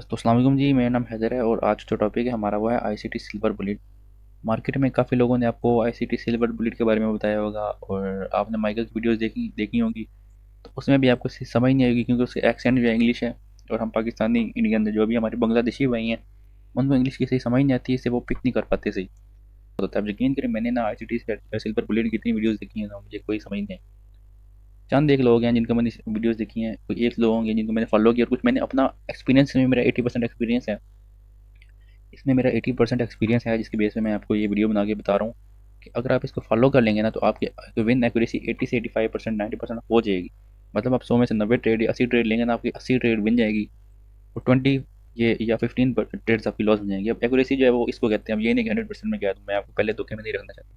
तो अस्सलाम वालेकुम जी, मेरा नाम हैदर है और आज जो टॉपिक है हमारा वो है आईसीटी सिल्वर बुलेट। मार्केट में काफ़ी लोगों ने आपको आईसीटी सिल्वर बुलेट के बारे में बताया होगा और आपने माइकल की वीडियोस देखी देखी होंगी। तो उसमें भी आपको समझ नहीं आएगी क्योंकि उसके एक्सेंट जो है इंग्लिश है और हम पाकिस्तानी इंडियन जो भी हमारे बांग्लादेशी भाई हैं उनको इंग्लिश की सही समझ नहीं आती, इससे वो पिक नहीं कर पाते सही। तो आप यकीन करें, मैंने ना आईसीटी सिल्वर बुलेट की इतनी वीडियोज़ देखी हैं ना, मुझे कोई समझ नहीं आई। चंद एक लोग हैं जिनको मैंने वीडियोज़ देखी हैं, कोई एक लोग होंगे जिनको मैंने फॉलो किया और कुछ मैंने अपना एक्सपीरियंस में, मेरा 80% एक्सपीरियंस है इसमें, मेरा 80% एक्सपीरियंस है जिसकी बेस पे मैं आपको ये वीडियो बना के बता रहा हूँ कि अगर आप इसको फॉलो कर लेंगे ना तो आपकी विन एक्यूरेसी 80 से 85% 90% हो जाएगी। मतलब आप 100 में से 90 ट्रेड या 80 ट्रेड लेंगे ना, आपकी 80 ट्रेड बन जाएगी और 20 ये या 15 ट्रेड्स आपकी लॉस बन जाएंगी। अब एक्यूरेसी जो है वो इसको कहते हैं, अब ये नहीं कि 100% में गया, तो मैं आपको पहले धोखे में नहीं रखना चाहता।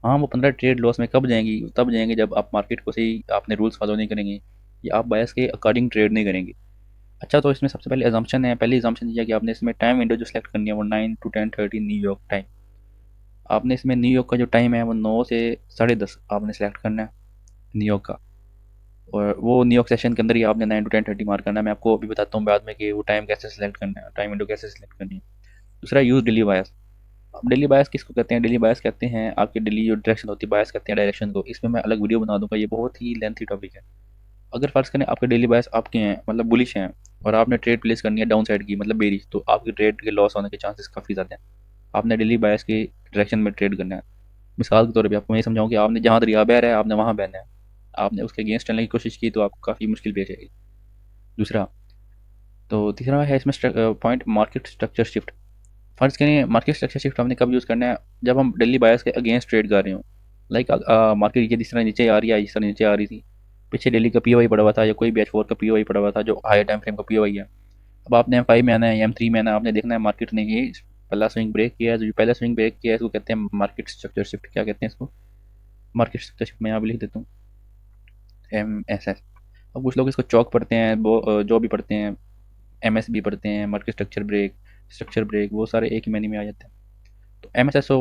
हाँ, वो 15 ट्रेड लॉस में कब जाएंगी? तब जाएंगे जब आप मार्केट को सही आपने रूल्स फॉलो नहीं करेंगे या आप बायस के अकॉर्डिंग ट्रेड नहीं करेंगे। अच्छा, तो इसमें सबसे पहले अजम्पशन है, पहली अजम्पशन ये है कि आपने इसमें टाइम विंडो जो सेलेक्ट करनी है वो 9 to 10:30 न्यूयॉर्क टाइम। आपने इसमें न्यूयॉर्क का जो टाइम है वो 9 से 10:30 आपने सेलेक्ट करना है न्यूयॉर्क का। और वो न्यूयॉर्क सेशन के अंदर ही आपने 9 to 10:30 मार्क करना है। मैं आपको अभी बताता हूँ बाद में कि वो टाइम कैसे सेलेक्ट करना है, टाइम विंडो कैसे सेलेक्ट करनी है। दूसरा, यूज़ डेली बायस। अब डेली बायस किसको कहते हैं? डेली बायस कहते हैं आपकी डेली जो डायरेक्शन होती है, बायस कहते हैं डायरेक्शन को। इसमें मैं अलग वीडियो बना दूंगा, ये बहुत ही लेंथी टॉपिक है। अगर फ़र्ज़ करें आपके डेली बायस आपके हैं, मतलब बुलिश हैं, और आपने ट्रेड प्लेस करनी है डाउन साइड की, मतलब बेरिश, तो आपकी ट्रेड के लॉस होने के चांसेस काफ़ी ज़्यादा हैं। आपने डेली बायस की डायरेक्शन में ट्रेड करना है। मिसाल के तौर पे आपको मैं समझाऊँ कि आपने जहाँ दरिया बह रहा है आपने वहाँ बहना है। आपने उसके अगेंस्ट चलने की कोशिश की तो आपको काफ़ी मुश्किल पेश आएगी। दूसरा, तो तीसरा है इसमें पॉइंट मार्केट स्ट्रक्चर शिफ्ट। फ़र्ज़ करें मार्केट स्ट्रक्चर शिफ्ट हमने कब यूज़ करना है? जब हम डेली बायस के अगेंस्ट ट्रेड कर रहे हों। लाइक मार्केट ये जिस तरह नीचे आ रही है, जिस तरह नीचे आ रही थी, पीछे डेली का पी पड़ा हुआ था या कोई भी H4 का पी पड़ा हुआ था जो हाई टाइम फ्रेम का पी है। अब आपने M5 में आना है या M3 में आना है, आपने देखना है मार्केट ने ये पहला स्विंग ब्रेक किया है। जो पहला स्विंग ब्रेक किया है इसको कहते हैं मार्केट स्ट्रक्चर शिफ्ट। क्या कहते हैं इसको? Market structure shift. मैं यहाँ भी लिख देता हूँ MSS। अब कुछ लोग इसको चौक पढ़ते हैं, वो जो भी पढ़ते हैं, MSB पढ़ते हैं, मार्केट स्ट्रक्चर ब्रेक, वो सारे एक ही महीने में आ जाते हैं। तो MSSO,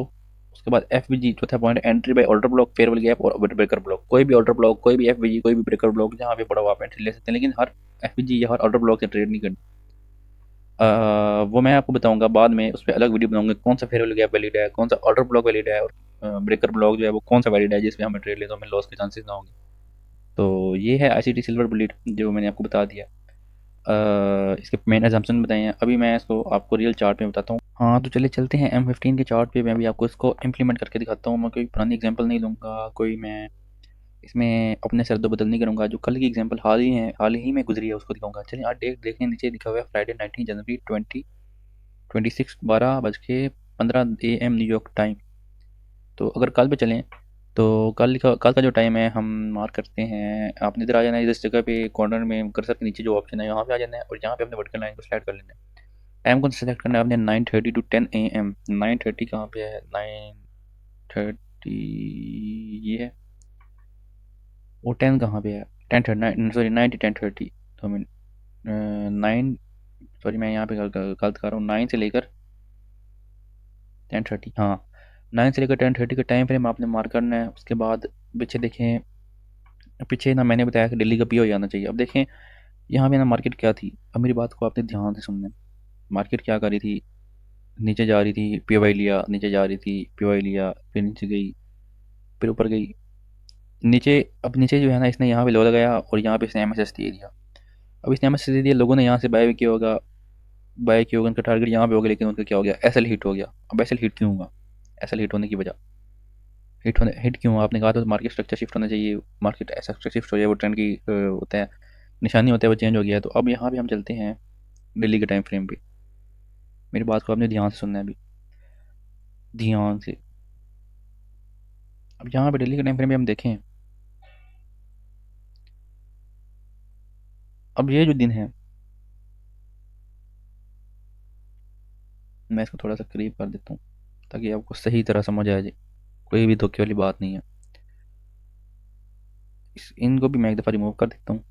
उसके बाद FBG, चौथा point entry by order block, farewell gap और ब्रेकर ब्लॉक। कोई भी ऑर्डर ब्लॉक, कोई भी FBG, कोई भी ब्रेकर ब्लॉक जहाँ पे पड़ा हुआ आप एंट्री ले सकते हैं, लेकिन हर FBG या हर ऑर्डर ब्लॉक से ट्रेड नहीं करनी। वो मैं आपको बताऊंगा बाद में, उस पर अलग वीडियो बनाऊंगा कौन सा फेयरवेल गैप वैलिड है, कौन सा ऑर्डर ब्लॉक वैलिड है, और ब्रेकर ब्लॉक जो है वो कौन सा वैलिड है जिसमें हमें ट्रेड ले तो हमें लॉस के चांसेस ना होंगे। तो ये है ICT सिल्वर बुलेट जो मैंने आपको बता दिया। इसके मेन एजम्पशन बताए हैं, अभी मैं इसको आपको रियल चार्ट में बताता हूँ। हाँ, तो चलिए चलते हैं M15 के चार्ट पे। मैं भी आपको इसको इम्प्लीमेंट करके दिखाता हूँ। मैं कोई पुरानी एग्जांपल नहीं लूँगा, कोई मैं इसमें अपने सर दो बदल नहीं करूँगा। जो कल की एग्जांपल हाल ही में गुजरी है उसको दिखाऊंगा। चलिए आज डेट देखें, नीचे लिखा हुआ है Friday 19 January 2026, 12:15 AM New York time. तो अगर कल पे चलें तो कल का जो टाइम है हम मार्क करते हैं। आपने इधर आ जाना है, इस जगह पे कॉर्नर में कर्सर के नीचे जो ऑप्शन है यहाँ पे आ जाना है और यहाँ पे अपने वर्टिकल लाइन को सेलेक्ट कर लेना है। टाइम को सेलेक्ट करना है आपने 9:30 to 10 AM। 9:30 कहाँ पे है? 9:30 ये है, और 10 कहाँ पे है? 10:30, सॉरी 9 to 10:30। तो मैं 9, सॉरी मैं यहाँ पे गलत कर रहा हूँ। 9 से लेकर 10:30, हाँ, 9 से लेकर 10:30 का टाइम फ्रेम आपने मार्क करना है। उसके बाद पीछे देखें, पीछे ना मैंने बताया कि दिल्ली का पीओ आना चाहिए। अब देखें यहाँ पे ना मार्केट क्या थी। अब मेरी बात को आपने ध्यान से सुनना है। मार्केट क्या कर रही थी? नीचे जा रही थी, पीओ लिया, नीचे जा रही थी, पीओ लिया, फिर नीचे गई, फिर ऊपर गई, नीचे। अब नीचे जो है ना, इसने यहाँ पे लो लगाया और यहाँ पे इसने MSS दे दिया। अब इसने MSS दे दिया, लोगों ने यहाँ से बाय किया होगा, उनका टारगेट यहाँ पे हो गया, लेकिन उनका क्या हो गया? SL हिट हो गया। अब SL हिट क्यों हुआ? SL हिट होने की वजह, हिट क्यों हुआ? आपने कहा था मार्केट स्ट्रक्चर शिफ्ट होना चाहिए, मार्केट ऐसा स्ट्रक्चर शिफ्ट हो जाए, वो ट्रेंड की होता है, निशानी होता है, वो चेंज हो गया है। तो अब यहाँ पे हम चलते हैं दिल्ली के टाइम फ्रेम पे। मेरी बात को आपने ध्यान से सुनना है अभी, ध्यान से। अब यहाँ पे दिल्ली के टाइम फ्रेम पे हम देखें, अब ये जो दिन है, मैं इसको थोड़ा सा करीब कर देता हूँ ताकि आपको सही तरह समझ आ जाए, कोई भी धोखे वाली बात नहीं है। इनको भी मैं एक दफ़ा रिमूव कर देता हूँ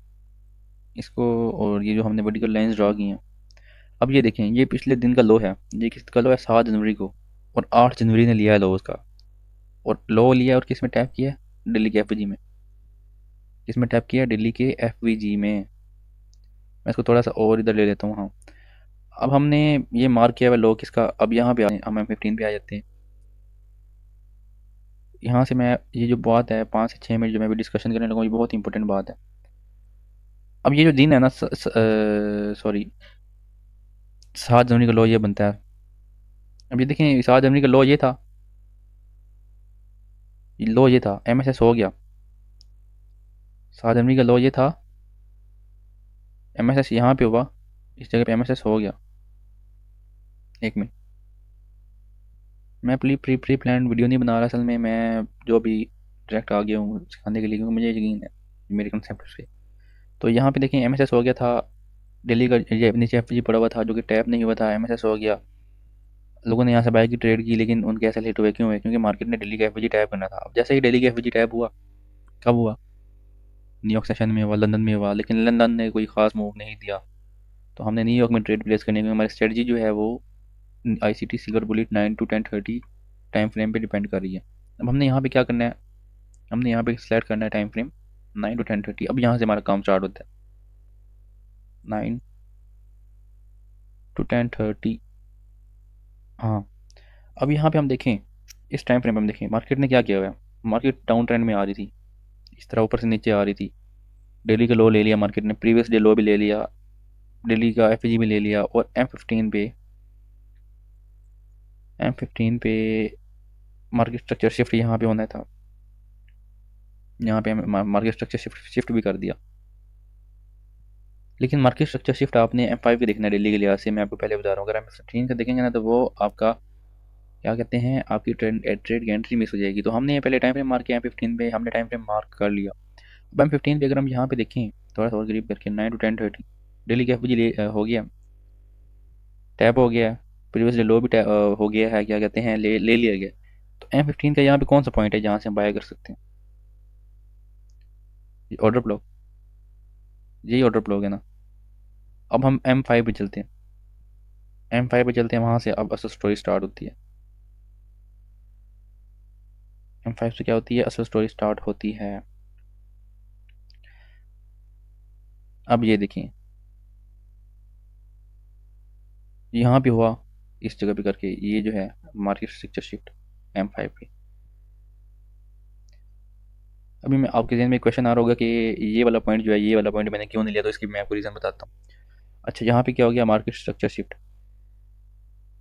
इसको। और ये जो हमने वर्टिकल लाइंस ड्रा की हैं, अब ये देखें, ये पिछले दिन का लो है। ये किसका लो है? 7 जनवरी को, और 8 जनवरी ने लिया है लो उसका, और लो लिया और किस में टैप किया? दिल्ली के FVG में। किस में टैप किया? दिल्ली के FVG में। मैं इसको थोड़ा सा और इधर ले लेता हूँ, हाँ। अब हमने ये मार्क किया हुआ लो किसका, अब यहाँ पे हम M15 पे आ जाते हैं। यहाँ से मैं ये जो बात है 5 से 6 मिनट जो मैं भी डिस्कशन करने लगा हूँ, ये बहुत इंपॉर्टेंट बात है। अब ये जो दिन है ना, सॉरी, 7 जनवरी का लॉ ये बनता है। अब ये देखें, 7 जनवरी का लॉ ये था, लॉ ये था, MSS हो गया। 7 जनवरी का लॉ ये था, MSS यहाँ पे हुआ, इस जगह पे MSS हो गया। एक मिनट, मैं प्री प्री प्लान वीडियो नहीं बना रहा असल में, मैं जो अभी डायरेक्ट आ गया हूँ सिखाने के लिए, क्योंकि मुझे यकीन है मेरे कंसेप्ट से। तो यहाँ पे देखिए MSS हो गया था, दिल्ली का ये नीचे FG पड़ा हुआ था जो कि टैप नहीं हुआ था, MSS हो गया। लोगों ने यहाँ से बाय की ट्रेड की, लेकिन उनके ऐसे हिट हुए, क्यों हुए? क्योंकि मार्केट ने दिल्ली का FG टैप करना था। अब जैसे ही दिल्ली का FG टैप हुआ, कब हुआ? न्यूयॉर्क सेशन में हुआ, लंदन में हुआ, लेकिन लंदन ने कोई खास मूव नहीं दिया। तो हमने न्यूयॉर्क में ट्रेड प्लेस करने की हमारी स्ट्रेटजी जो है वो ICT silver bullet 9 to 10:30 time frame पे डिपेंड कर रही है। अब हमने यहाँ पे क्या करना है, हमने यहाँ पे सेलेक्ट करना है टाइम फ्रेम 9 to 10:30। अब यहाँ से हमारा काम स्टार्ट होता है 9 to 10:30। हाँ, अब यहाँ पे हम देखें, इस टाइम फ्रेम पे हम देखें मार्केट ने क्या किया हुआ है। मार्केट डाउन ट्रेंड में आ रही थी, इस तरह ऊपर से नीचे आ रही थी। डेली का लो ले लिया मार्केट ने, प्रीवियस डे लो भी ले लिया, डेली का FG भी ले लिया, और M15 पे मार्केट स्ट्रक्चर शिफ्ट यहाँ पे होना था। यहाँ पे मार्केट स्ट्रक्चर शिफ्ट भी कर दिया। लेकिन मार्केट स्ट्रक्चर शिफ्ट आपने M5 पे देखना है डेली के लिहाज से। मैं आपको पहले बता रहा हूँ, अगर M15 का देखेंगे ना तो वो आपका क्या कहते हैं, आपकी ट्रेड की एंट्री मिस हो जाएगी। तो हमने ये पहले टाइम फ्रेम मार्क किया M15 पे, हमने टाइम फ्रेम मार्क कर लिया। अब M15 पे अगर हम यहाँ पे देखें थोड़ा सा और करीब करके 9 to 10:30, डेली का FG हो गया, टैप हो गया, प्रीवियस डे लो भी हो गया है, क्या कहते हैं, ले लिया गया। तो M15 का यहाँ पे कौन सा पॉइंट है जहाँ से हम बाय कर सकते हैं? ये ऑर्डर ब्लॉक, यही ऑर्डर ब्लॉक है ना। अब हम M5 पे चलते हैं, M5 पे चलते हैं, वहाँ से अब असल स्टोरी स्टार्ट होती है। M5 से क्या होती है, असल स्टोरी स्टार्ट होती है। अब ये देखिए, यहाँ पे हुआ, इस जगह पे करके ये जो है मार्केट स्ट्रक्चर शिफ्ट M5 पे। अभी मैं आपके जहन में क्वेश्चन आ रहा होगा कि ये वाला पॉइंट जो है, ये वाला पॉइंट मैंने क्यों नहीं लिया, तो इसकी मैं आपको रीज़न बताता हूँ। अच्छा, यहाँ पे क्या हो गया, मार्केट स्ट्रक्चर शिफ्ट,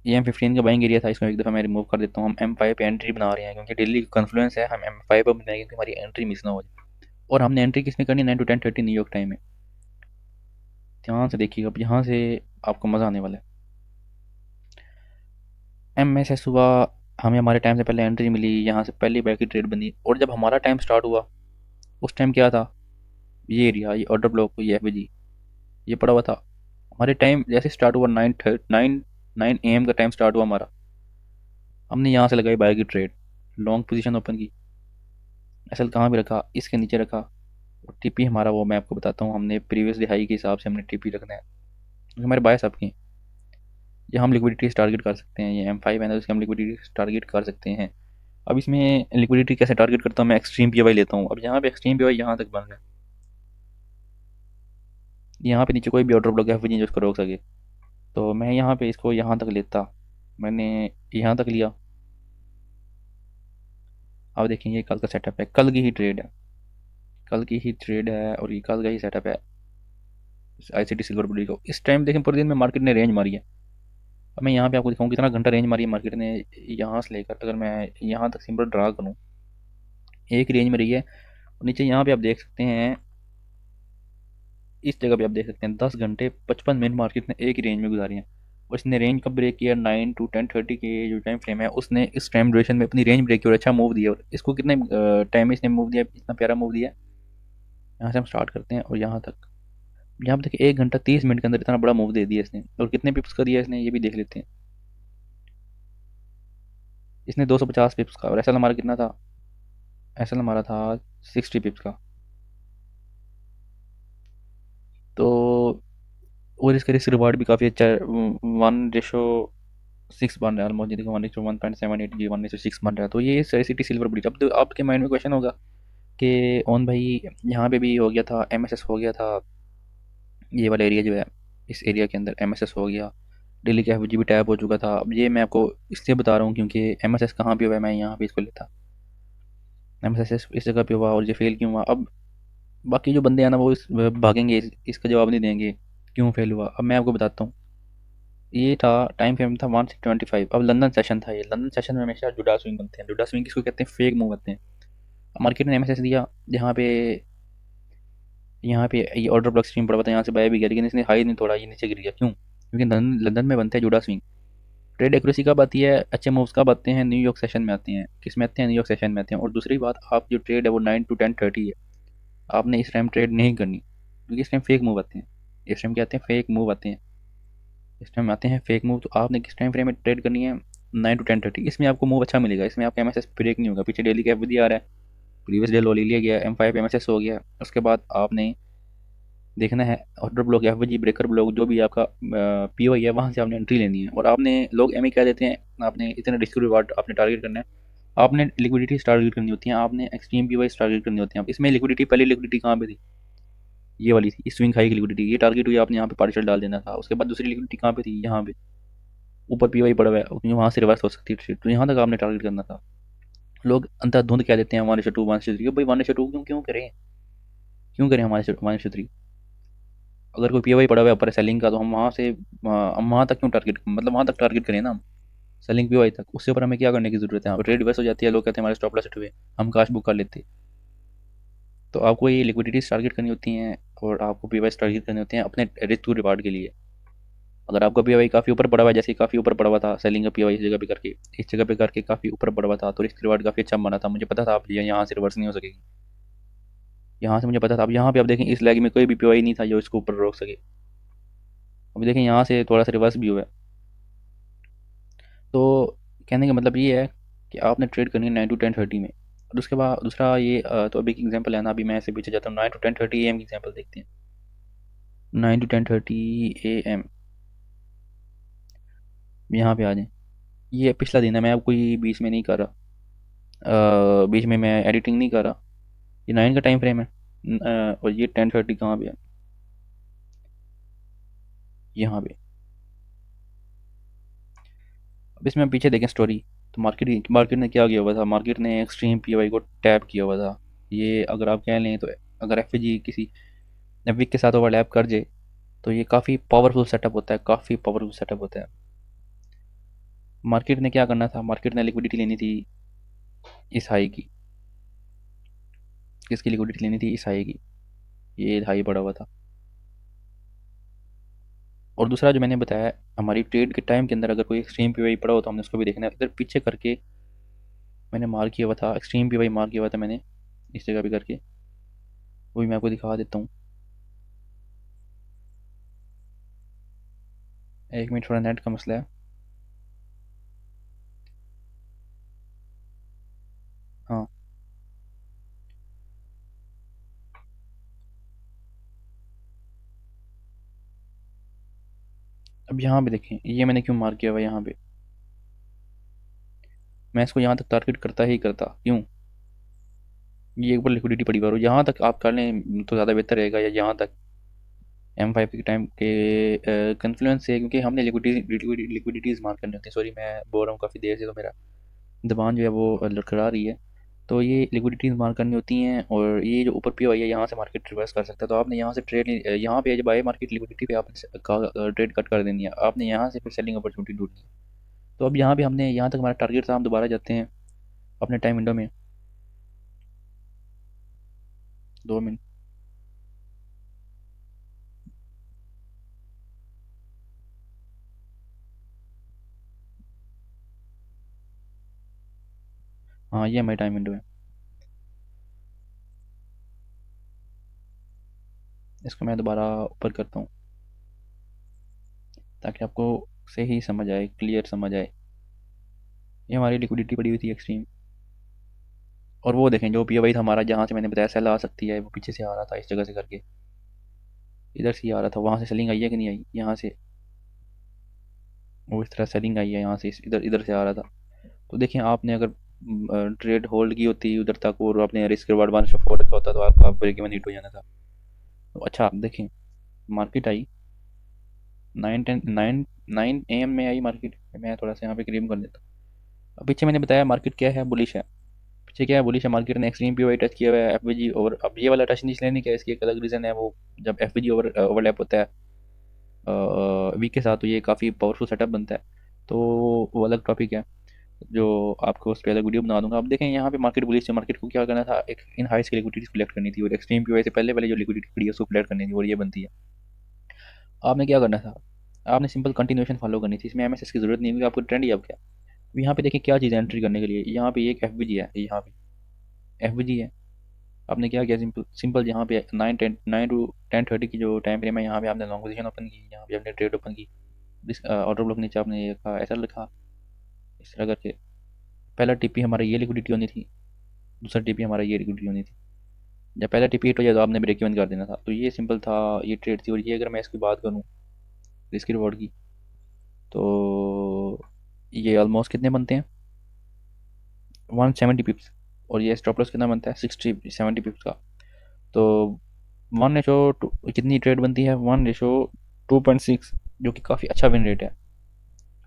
ये M15 का बाइंग एरिया था, इसको एक दफ़ा मैं रिमूव कर देता हूँ। हम M5 पे एंट्री बना रहे हैं क्योंकि डेली कन्फ्लुएंस है, हम M5 पे बनाएंगे क्योंकि हमारी एंट्री मिस ना हो जाए। और हमने एंट्री किस में करनी है, 9 to 10:30 न्यूयॉर्क टाइम में। ध्यान से देखिएगा, अब यहाँ से आपको मज़ा आने वाला है। MSS हुआ, हमें हमारे टाइम से पहले एंट्री मिली, यहाँ से पहली बाय की ट्रेड बनी, और जब हमारा टाइम स्टार्ट हुआ उस टाइम क्या था, ये एरिया, ये ऑर्डर ब्लॉक, ये FG ये पड़ा हुआ था। हमारे टाइम जैसे स्टार्ट हुआ 9 AM का टाइम स्टार्ट हुआ हमारा, हमने यहाँ से लगाई बाय की ट्रेड, लॉन्ग पोजीशन ओपन की। असल कहाँ भी रखा, इसके नीचे रखा। और TP हमारा वो मैं आपको बताता हूँ, हमने प्रीवियस हाई के हिसाब से हमने TP रखना है क्योंकि हमारे बायस आपके हैं। ये हम लिक्विडिटी टारगेट कर सकते हैं, ये M5 है ना, इसकी हम लिक्विडिटी टारगेट कर सकते हैं। अब इसमें लिक्विडिटी कैसे टारगेट करता हूँ, मैं एक्सट्रीम PY लेता हूँ। अब यहाँ पे एक्सट्रीम PY यहाँ तक बन रहा है, यहाँ पे नीचे कोई भी ऑर्डर ब्लॉक है जो उसको रोक सके। तो मैं यहाँ पे इसको यहाँ तक लेता, मैंने यहाँ तक लिया। अब देखें, ये कल का सेटअप है, कल की ही ट्रेड है, कल की ही ट्रेड है, और ये कल का ही सेटअप है ICT सिल्वर बुलिट को। इस टाइम देखें पूरे दिन में मार्केट ने रेंज मारी है। अब मैं यहाँ पे आपको दिखाऊँ कितना घंटा रेंज मारी है मार्केट ने, यहाँ से लेकर अगर मैं यहाँ तक सिंपल ड्रा करूँ, एक रेंज में रही है। और नीचे यहाँ पे आप देख सकते हैं, इस जगह पे आप देख सकते हैं 10 घंटे 55 मिनट मार्केट ने एक ही रेंज में गुजारी है। और इसने रेंज कब ब्रेक किया, 9 to 10:30 के जो टाइम फ्रेम है, उसने इस टाइम ड्यूरेशन में अपनी रेंज ब्रेक की और अच्छा मूव दिया। और इसको कितने टाइम में इसने मूव दिया, इतना प्यारा मूव दिया। यहाँ से हम स्टार्ट करते हैं और यहाँ तक, यहाँ पे देखिए 1 घंटा 30 मिनट के अंदर इतना बड़ा मूव दे दिया इसने। और कितने पिप्स का दिया इसने, ये भी देख लेते हैं। इसने 250 पिप्स का, और एसएल हमारा कितना था, एसएल हमारा था 60 पिप्स का। तो और इसका रिस्क रिवार्ड भी काफ़ी अच्छा है, 1:6 बन रहा है ऑलमोस्ट। देखो 1:1.78 जी, 1:6 बन रहा है। तो ये सिटी सिल्वर ब्रिज। अब तो आपके माइंड में क्वेश्चन होगा कि ओन भाई यहाँ पे भी हो गया था, MSS हो गया था, ये वाला एरिया जो है, इस एरिया के अंदर MSS हो गया, डेली का एफ भी टैप हो चुका था। अब ये मैं आपको इसलिए बता रहा हूँ क्योंकि एम एस एस कहाँ पे हुआ है, मैं यहाँ पे इसको लेता। एम एस एस इस जगह पे हुआ और ये फेल क्यों हुआ। अब बाकी जो बंदे हैं ना वो भागेंगे, इसका जवाब नहीं देंगे क्यों फेल हुआ। अब मैं आपको बताता हूँ। ये था टाइम फ्रेम था 1/25। अब लंदन सेशन था, ये लंदन सेशन में हमेशा जुड़ा स्विंग बनते हैं। जुड़ा स्विंग किसको कहते हैं, फेक मूव बनते हैं। मार्केट ने एमएसएस दिया, यहाँ पे ये ऑर्डर ब्लॉक स्ट्रीम पड़ा हुआ था, यहाँ से बाय भी गया, लेकिन इसने हाई नहीं तोड़ा, ये नीचे गिर गया। क्यों? क्योंकि लंदन लंदन में बनते हैं जुड़ा स्विंग। ट्रेड एक्यूरेसी कब आती है, अच्छे मूव्स कब आते हैं, न्यूयॉर्क सेशन में आते हैं। किस में आते हैं, न्यूयॉर्क सेशन में आते हैं। और दूसरी बात, आप जो ट्रेड है वो 9 to 10:30 है, आपने इस टाइम ट्रेड नहीं करनी, क्योंकि इस टाइम फेक मूव आते हैं। इस टाइम क्या आते हैं, फेक मूव आते हैं। इस टाइम आते हैं फेक मूव। तो आपने किस टाइम फ्रेम में ट्रेड करनी है, 9 to 10:30। इसमें आपको मूव अच्छा मिलेगा, इसमें आपका एमएसएस ब्रेक नहीं होगा। पीछे डेली कैप भी आ रहा है, प्रीवियस डे लो ले लिया गया, M5 एमएसएस हो गया। उसके बाद आपने देखना है ऑर्डर ब्लॉक या जी ब्रेकर ब्लॉक, जो भी आपका पीओ है, वहाँ से आपने एंट्री लेनी है। और आपने लोग एम कह देते हैं, आपने इतने रिस्क रिवार्ड आपने टारगेट करना है, आपने लिक्विडिटी टारगेट करनी होती है, आपने एक्सट्रीम पीओ टारगेट करनी होती है। इसमें लिक्विडिटी, पहली लिक्विडिटी कहाँ पे थी, ये वाली थी, स्विंग हाई की लिक्विडिटी, ये टारगेट हुई, आपने यहाँ पे पार्शियल डाल देना था। उसके बाद दूसरी लिक्विडिटी कहाँ पे थी, यहाँ पे ऊपर पीओ पड़ा हुआ है, वहाँ से रिवर्स हो सकती है, तो यहाँ तक आपने टारगेट करना था। लोग अंधाधुंध कह देते हैं 1:2 1:3, भाई 1:2 क्यों क्यों करें, क्यों करें हमारे 1:3। अगर कोई पीओ पड़ा हुआ है ऊपर सेलिंग का, तो हम वहाँ तक क्यों टारगेट, मतलब वहाँ तक टारगेट करें ना हम, सेलिंग पीओ तक। उससे ऊपर हमें क्या करने की जरूरत है, रेड रिवर्स हो जाती है, लोग कहते हैं हमारे स्टॉप लॉस हिट हुए, हम काश बुक कर लेते। तो आपको ये लिक्विडिटीज टारगेट करनी होती हैं, और आपको पीवाई टारगेट करने होते हैं अपने रिस्क टू रिवार्ड के लिए। अगर आपका पीवाई काफ़ी ऊपर पड़ा हुआ है, जैसे काफ़ी ऊपर पड़ा हुआ था सेलिंग का पीवाई, इस जगह पे करके काफ़ी ऊपर पड़ा हुआ था, तो रिस्क रिवार्ड काफ़ी अच्छा बना था। मुझे पता था आप यहाँ से रिवर्स नहीं हो सकेगी, यहाँ से मुझे पता था। अब यहाँ पे आप देखें, इस लेग में कोई भी पीवाई नहीं था जो इसको ऊपर रोक सके। अभी देखें यहाँ से थोड़ा सा रिवर्स भी हुआ है। तो कहने का मतलब ये है कि आपने ट्रेड करनी है 9 to 10:30 में। और उसके बाद दूसरा ये तो अभी एक एग्जांपल है ना, अभी मैं ऐसे पीछे जाता हूँ, 9 to 10:30 AM की एग्जांपल देखते हैं। 9 to 10:30 AM यहाँ पे आ जाएं। ये पिछला दिन है, मैं अब कोई बीच में नहीं कर रहा, बीच में मैं एडिटिंग नहीं कर रहा। ये 9 का टाइम फ्रेम है, और ये 10:30 कहाँ पे है, यहाँ पे। अब इसमें हम पीछे देखें स्टोरी, तो मार्केट ने क्या किया हुआ था, मार्केट ने एक्सट्रीम पीओआई को टैप किया हुआ था। ये अगर आप कह लें तो, अगर एफ किसी नेविक के साथ ओवरलैप कर जाए, तो ये काफ़ी पावरफुल सेटअप होता है, काफ़ी पावरफुल सेटअप होता है। मार्केट ने क्या करना था, मार्केट ने लिक्विडिटी लेनी थी इस हाई की। किसकी लिक्विडिटी लेनी थी, इस हाई की। ये हाई पड़ा हुआ था। और दूसरा जो मैंने बताया, हमारी ट्रेड के टाइम के अंदर अगर कोई एक्सट्रीम पीवाई पड़ा हो तो हमने उसको भी देखना है। इधर पीछे करके मैंने मार्क किया हुआ था, एक्सट्रीम पीवाई मार्क किया हुआ था मैंने, इस जगह पे करके, वो भी मैं आपको दिखा देता हूँ। एक मिनट, थोड़ा नेट का मसला है। हाँ, अब यहाँ पे देखें, ये मैंने क्यों मार्क किया हुआ है यहाँ पे, मैं इसको यहाँ तक टारगेट करता ही करता। क्यों? ये ऊपर लिक्विडिटी पड़ी हुई है, और यहाँ तक आप कर लें तो ज़्यादा बेहतर रहेगा, या यहाँ तक M5 के टाइम के कन्फ्लुएंस से, क्योंकि हमने लिक्विडिटीज़ मार्क करनी होती है। सॉरी, मैं बोल रहा हूँ काफ़ी देर से, तो मेरा ज़बान जो है वो लड़खड़ा रही है। तो ये लिक्विडिटीज़ मार्क करनी होती हैं, और ये जो ऊपर पी आई है, यहाँ से मार्केट रिवर्स कर सकता है। तो आपने यहाँ से ट्रेड, यहाँ पे जब आए मार्केट लिक्विडिटी पे, आपने ट्रेड कट कर देनी है, आपने यहाँ से फिर सेलिंग अपॉर्चुनिटी ढूंढनी है। तो अब यहाँ पे हमने, यहाँ तक हमारा टारगेट था, हम दोबारा जाते हैं अपने टाइम विंडो में। 2 मिनट। हाँ, ये हमारी टाइम विंडो है। इसको मैं दोबारा ऊपर करता हूँ, ताकि आपको सही समझ आए, क्लियर समझ आए। ये हमारी लिक्विडिटी पड़ी हुई थी एक्सट्रीम। और वो देखें जो पी वाई था हमारा, जहाँ से मैंने बताया सेल आ सकती है, वो पीछे से आ रहा था, इस जगह से करके इधर से ही आ रहा था। वहाँ से सेलिंग आई है कि नहीं आई, यहाँ से वो इस तरह सेलिंग आई है, यहाँ से इधर इधर से आ रहा था। तो देखें, आपने अगर ट्रेड होल्ड की होती उधर तक, और आपने रिस्क रिवार्ड 1:4 रखा होता, तो आपका ब्रेक इवन हिट हो जाना था। तो अच्छा, आप देखें, मार्केट आई 9 10 9 9 AM में आई मार्केट। मैं थोड़ा सा यहाँ पे क्रीम कर देता हूँ। अब पीछे मैंने बताया मार्केट क्या है, बुलिश है। पीछे क्या है, बुलिश है। मार्केट ने एक्सट्रीम पीओआई टच किया हुआ है, एफवीजी ओवर। अब ये वाला टच इसलिए नहीं किया, इसकी एक अलग रीज़न है। वो जब एफवीजी ओवरलैप होता है वीक के साथ, तो ये काफ़ी पावरफुल सेटअप बनता है। तो वो अलग टॉपिक है, जो आपको उस पर अलग वीडियो बना दूंगा। अब देखें यहाँ पे मार्केट बुलिश है। मार्केट को क्या करना था, एक इन हाइस की लिक्विडिटी कलेक्ट करनी थी, और एक्सट्रीम पीओआई से पहले जो लिक्विडिटी खड़ी है उसको कलेक्ट करनी थी, और ये बनती है। आपने क्या करना था, आपने सिंपल कंटिन्यूएशन फॉलो करनी थी। इसमें एमएसएस की जरूरत नहीं, क्योंकि आपको ट्रेंड ही अब क्या। अब यहाँ पे देखिए क्या चीज़ है एंट्री करने के लिए। यहाँ पे एक एफवीजी है, यहाँ पे एफवीजी है। आपने क्या किया, सिंपल सिंपल यहाँ पे 9 टू 10:30 की जो टाइम फ्रेम है, यहाँ पे आपने लॉन्ग पोजीशन ओपन की, यहाँ पे आपने ट्रेड ओपन की। ऑर्डर ब्लॉक नीचे आपने ये लिखा, ऐसा लिखा, इस तरह करके। पहला टीपी हमारा ये लिक्विडिटी होनी थी, दूसरा टीपी हमारा ये लिक्विडिटी होनी थी। जब पहला टीपी हिट हो जाए तो आपने ब्रेक इवन कर देना था। तो ये सिंपल था, ये ट्रेड थी। और ये अगर मैं इसकी बात करूँ रिस्क रिवॉर्ड की, तो ये ऑलमोस्ट कितने बनते हैं, 170 पिप्स। और ये स्टॉप लॉस कितना बनता है, 60-70 पिप्स का। तो 1:2 कितनी ट्रेड बनती है, 1:2.6, जो कि काफ़ी अच्छा विन रेट है।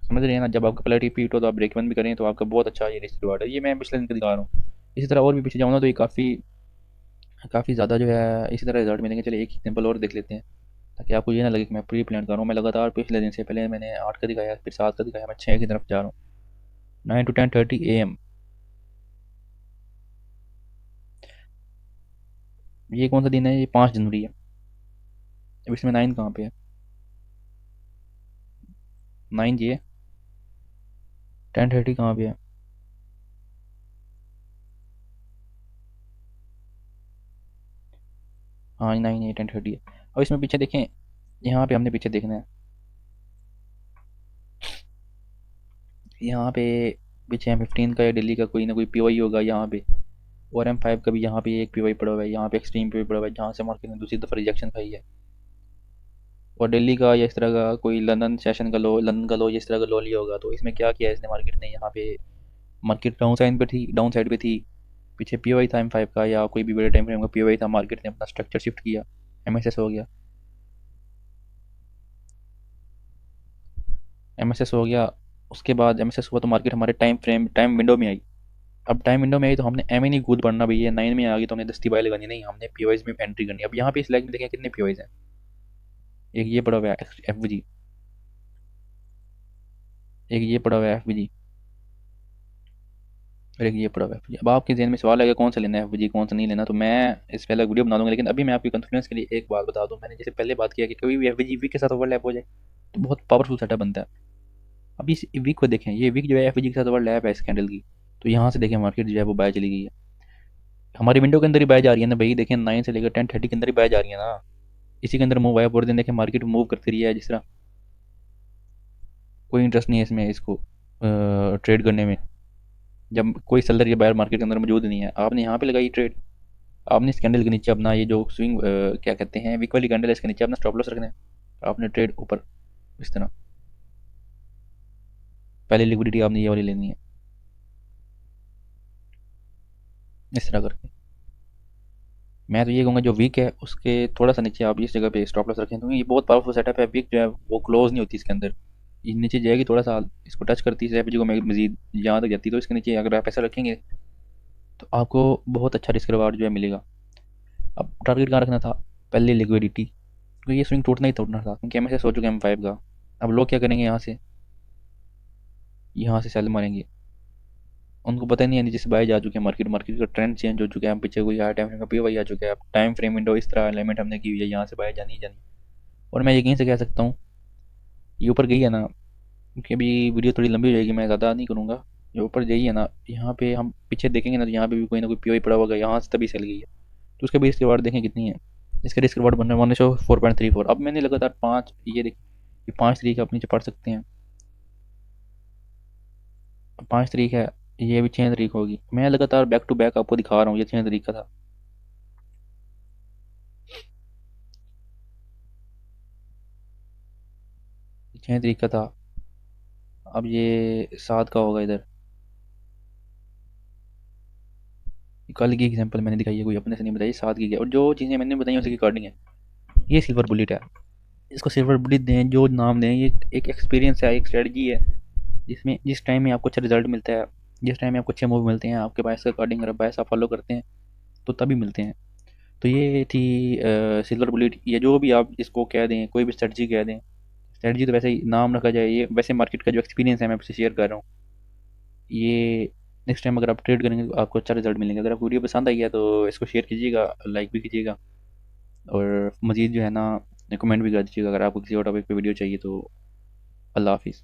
समझ रहे हैं ना। जब आपका पहला रिपीट हो तो आप ब्रेक इवन भी करें, तो आपका बहुत अच्छा ये रिस्क रिवार्ड है। ये मैं पिछले दिन का दिखा रहा हूँ। इसी तरह और भी पीछे जाऊँ ना, तो ये काफ़ी काफ़ी ज़्यादा जो है इसी तरह रिजल्ट मिलेंगे। चलिए एक एग्जाम्पल और देख लेते हैं, ताकि आपको ये ना लगे कि मैं प्री प्लान कर रहा हूँ। मैं लगातार पिछले दिन से, पहले मैंने 8 का दिखाया, फिर 7 का दिखाया, मैं 6 की तरफ जा रहा हूँ। 9 to 10:30 AM। ये कौन सा दिन है, ये 5 जनवरी है। अब इसमें 9 कहाँ पे है, 9 ये 10:30 कहाँ पे है। हाँ 9 ये 10:30 है। अब इसमें पीछे देखें, यहाँ पे हमने पीछे देखना है, यहाँ पे पीछे M15 का या दिल्ली का कोई ना कोई पीओई होगा यहाँ पे। और M5 का भी यहाँ पे एक पीओई पड़ा हुआ है, यहाँ पे एक्सट्रीम पीओई पड़ा हुआ है, जहाँ से मार्केट ने दूसरी दफ़ा रिजेक्शन खाई है। और दिल्ली का या इस तरह का कोई लंदन सेशन का लो, लंदन का लो, इस तरह का लो लिया होगा। तो इसमें क्या किया इसने, मार्केट ने यहाँ पे, मार्केट डाउन साइड पे थी, डाउन साइड पे थी। पीछे पीओई था M5 का, या कोई भी बड़े टाइम फ्रेम का पीओई था। मार्केट ने अपना स्ट्रक्चर शिफ्ट किया, एमएसएस हो गया, एमएसएस हो गया। उसके बाद एमएसएस हुआ तो मार्केट हमारे टाइम विंडो में आई। अब टाइम विंडो में आई तो हमने एम ही नहीं कूद पड़ना भैया, 9 में आ गई तो हमने 10 बाय लगानी नहीं, हमने पीओआईज में एंट्री करनी। अब यहाँ पे इस लाइक में देखें कितने पीओआईज हैं। एक ये पड़ा हुआ है एफवीजी, एक ये पड़ा हुआ है एफवीजी, और एक ये पड़ा हुआ है एफवीजी। अब आपके जहन में सवाल है कि कौन सा लेना है, एफवीजी कौन सा नहीं लेना। तो मैं इस पहले वीडियो बना दूंगा, लेकिन अभी मैं आपकी कॉन्फिडेंस के लिए एक बात बता दूं। मैंने जैसे पहले बात किया कि कभी भी एफवीजी वीक के साथ ओवरलैप हो जाए तो बहुत पावरफुल सेटअप बनता है। अभी इस वीक को देखें, ये वीक जो है एफवीजी के साथ ओवरलैप है इस कैंडल की। तो यहाँ से देखें मार्केट जो है वो बाय चली गई है, हमारी विंडो के अंदर ही बाय जा रही है ना भाई। देखें 9 से लेकर 10:30 के अंदर ही बाय जा रही है ना, इसी के अंदर मूव आया। पूरे दिन देखें मार्केट मूव करती रही है जिस तरह। कोई इंटरेस्ट नहीं है इसमें, इसको ट्रेड करने में, जब कोई सेलर या बायर मार्केट के अंदर मौजूद नहीं है। आपने यहाँ पे लगाई ट्रेड, आपने इस कैंडल के नीचे अपना ये जो स्विंग क्या कहते हैं वीक वाली कैंडल है, इसके नीचे अपना स्टॉप लॉस रखना है। आपने ट्रेड ऊपर इस तरह, पहले लिक्विडिटी आपने ये वाली लेनी है, इस तरह करके। मैं तो ये कहूँगा जो वीक है उसके थोड़ा सा नीचे आप इस जगह पे स्टॉप लॉस रखें, क्योंकि ये बहुत पावरफुल सेटअप है। वीक जो है वो क्लोज नहीं होती इसके अंदर, ये नीचे जाएगी थोड़ा सा, इसको टच करती है एफजी को मजीद यहाँ तक जाती है। तो इसके नीचे अगर आप ऐसा रखेंगे तो आपको बहुत अच्छा रिस्क रिवार्ड जो है मिलेगा। अब टारगेट कहाँ रखना था, पहले लिक्विडिटी, क्योंकि ये स्विंग टूटना ही टूटना था, क्योंकि एम एस हो चुका है M5 का। अब लोग क्या करेंगे, यहाँ से सेल मारेंगे। उनको पता नहीं है नीचे से बाय जा चुके हैं, मार्केट मार्केट का ट्रेंड चेंज हो चुका है। हम पीछे कोई हाई टाइम फ्रेम का पीओ आ चुका है। अब टाइम फ्रेम विंडो इस तरह एलिमेंट हमने की हुई है, यहाँ से बाय जानी ही जानी। और मैं यकीन से कह सकता हूँ ये ऊपर गई है ना, क्योंकि अभी वीडियो थोड़ी लंबी हो जाएगी, मैं ज़्यादा नहीं करूँगा। ये ऊपर गई है ना, यहाँ पे हम पीछे देखेंगे ना, तो यहाँ पे भी कोई ना कोई पीओ पड़ा होगा, यहाँ से तभी सेल गई है। तो उसके भी रिस्क रिवार्ड देखें कितनी है। इसका रिस्क रिवार्ड बन रहा है 1:4.34। अब मैंने लगातार 5, ये देख, ये 5 तरीके आप नीचे पढ़ सकते हैं। 5 तरीक है, ये भी 6 तरीक होगी। मैं लगातार बैक टू बैक आपको दिखा रहा हूँ, ये 6 तरीक का था। 6 तरीक का था। अब ये 7 का होगा इधर। कल की एग्जांपल मैंने दिखाई है, कोई अपने से नहीं बताई, 7 की है। और जो चीज़ें मैंने बताई उसकी रिकॉर्डिंग है। ये सिल्वर बुलेट है, इसको सिल्वर बुलेट दें, जो नाम दें, ये एक एक्सपीरियंस है, एक स्ट्रेटजी है, जिसमें जिस टाइम में आपको अच्छा रिजल्ट मिलता है, जिस टाइम में आपको अच्छे मूव मिलते हैं, आपके बायस के अकॉर्डिंग अगर बायस आप फॉलो करते हैं तो तभी मिलते हैं। तो ये थी सिल्वर बुलेट, या जो भी आप इसको कह दें, कोई भी स्ट्रेटजी कह दें। स्ट्रेटजी तो वैसे ही नाम रखा जाए, ये वैसे मार्केट का जो एक्सपीरियंस है मैं आपसे शेयर कर रहा हूँ। ये नेक्स्ट टाइम अगर आप ट्रेड करेंगे तो आपको अच्छा रिजल्ट मिलेंगे। अगर आपको वीडियो पसंद आई है तो इसको शेयर कीजिएगा, लाइक भी कीजिएगा, और मज़ीद जो है ना कमेंट भी कर दीजिएगा अगर आपको किसी और टॉपिक पे वीडियो चाहिए तो। अल्लाह हाफिज़।